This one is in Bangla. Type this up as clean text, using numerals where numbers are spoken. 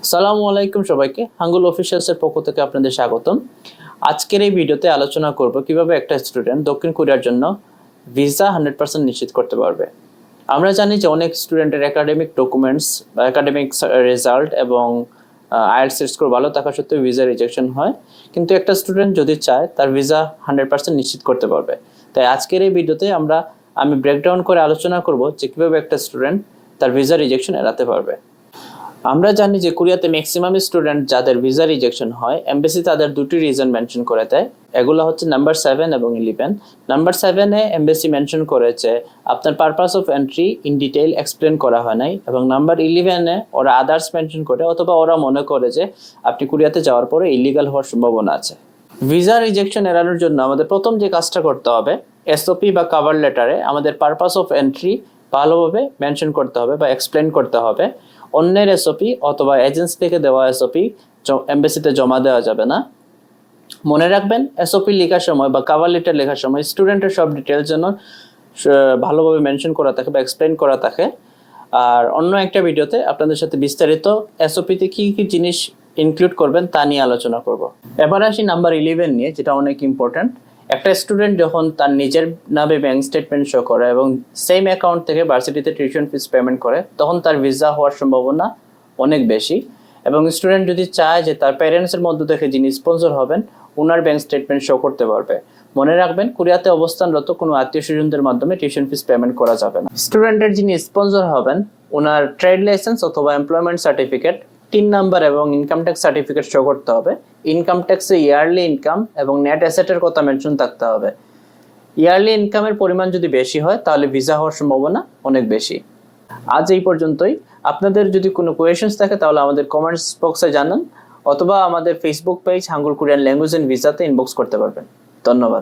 আসসালামু আলাইকুম সবাইকে, হাঙ্গুল অফিসিয়ালসের পক্ষ থেকে আপনাদের স্বাগতম। আজকের এই ভিডিওতে আলোচনা করব কিভাবে একটা স্টুডেন্ট দক্ষিণ কোরিয়ার জন্য ভিসা 100% নিশ্চিত করতে পারবে। আমরা জানি যে অনেক স্টুডেন্টের একাডেমিক ডকুমেন্টস বা একাডেমিক রেজাল্ট এবং আইএলটিএস স্কোর ভালো থাকা সত্ত্বেও ভিসা রিজেকশন হয়, কিন্তু একটা স্টুডেন্ট যদি চায় তার ভিসা 100% নিশ্চিত করতে পারবে। তাই আজকের এই ভিডিওতে আমি ব্রেকডাউন করে আলোচনা করব যে কিভাবে একটা স্টুডেন্ট তার ভিসা রিজেকশন এড়াতে পারবে। আমরা জানি যে কোরিয়াতে ম্যাক্সিমাম স্টুডেন্ট যাদের ভিসা রিজেকশন হয়, এমবাসি তাদের দুটি রিজন মেনশন করে দেয়। এগুলো হচ্ছে নাম্বার 7 এবং 11। নাম্বার 7-এ এমবাসি মেনশন করেছে আপনার purpose of entry in detail explain করা হয় নাই, এবং নাম্বার 11-এ ওরা আদার্স মেনশন করে, অথবা ওরা মনে করে যে আপনি কোরিয়াতে যাওয়ার পরে ইলিগাল হওয়ার সম্ভাবনা আছে। ভিসা রিজেকশন এড়ানোর জন্য আমাদের প্রথম যে কাজটা করতে হবে, এসওপি বা কভার লেটারে আমাদের পারপাস অফ এন্ট্রি ভালোভাবে মেনশন করতে হবে বা এক্সপ্লেন করতে হবে। অন্যের এসওপি অথবা এজেন্সি থেকে দেওয়া এসওপি এমবাসিতে জমা দেওয়া যাবে না। মনে রাখবেন, এসওপি লেখার সময় বা কভার লেটার লেখার সময় স্টুডেন্টের সব ডিটেলস যেন ভালোভাবে মেনশন করা থাকে বা এক্সপ্লেন করা থাকে। আর অন্য একটা ভিডিওতে আপনাদের সাথে বিস্তারিত এসওপিতে কি কি জিনিস ইনক্লুড করবেন তা নিয়ে আলোচনা করব। এবার আসি নাম্বার 11 নিয়ে, যেটা অনেক ইম্পর্ট্যান্ট। একটা স্টুডেন্ট যখন তার নিজের নামে ব্যাংক স্টেটমেন্ট শো করে এবং সেম অ্যাকাউন্ট থেকে ভার্সিটিতে টিউশন ফিস পেমেন্ট করে, তখন তার ভিসা হওয়ার সম্ভাবনা অনেক বেশি। এবং স্টুডেন্ট যদি চায় যে তার প্যারেন্টসের মধ্য থেকে যিনি স্পন্সর হবেন ওনার ব্যাংক স্টেটমেন্ট শো করতে পারবে। মনে রাখবেন, কোরিয়াতে অবস্থানরত কোনো আত্মীয় স্বজনদের মাধ্যমে টিউশন ফিস পেমেন্ট করা যাবে না। স্টুডেন্টের যিনি স্পন্সর হবেন ওনার ট্রেড লাইসেন্স অথবা এমপ্লয়মেন্ট সার্টিফিকেট, 3 নাম্বার এবং ইনকাম ট্যাক্স সার্টিফিকেট শো করতে হবে। ইনকাম ট্যাক্সে ইয়ারলি ইনকাম এবং নেট অ্যাসেটের কথা মেনশন থাকতে হবে। ইয়ারলি ইনকামের পরিমাণ যদি বেশি হয় তাহলে ভিসা হওয়ার সম্ভাবনা অনেক বেশি। আজ এই পর্যন্তই। আপনাদের যদি কোনো কোয়েশনস থাকে তাহলে আমাদের কমেন্টস বক্সে জানান, অথবা আমাদের Facebook page Hangul Korean language and ভিসাতে ইনবক্স করতে পারবেন। ধন্যবাদ।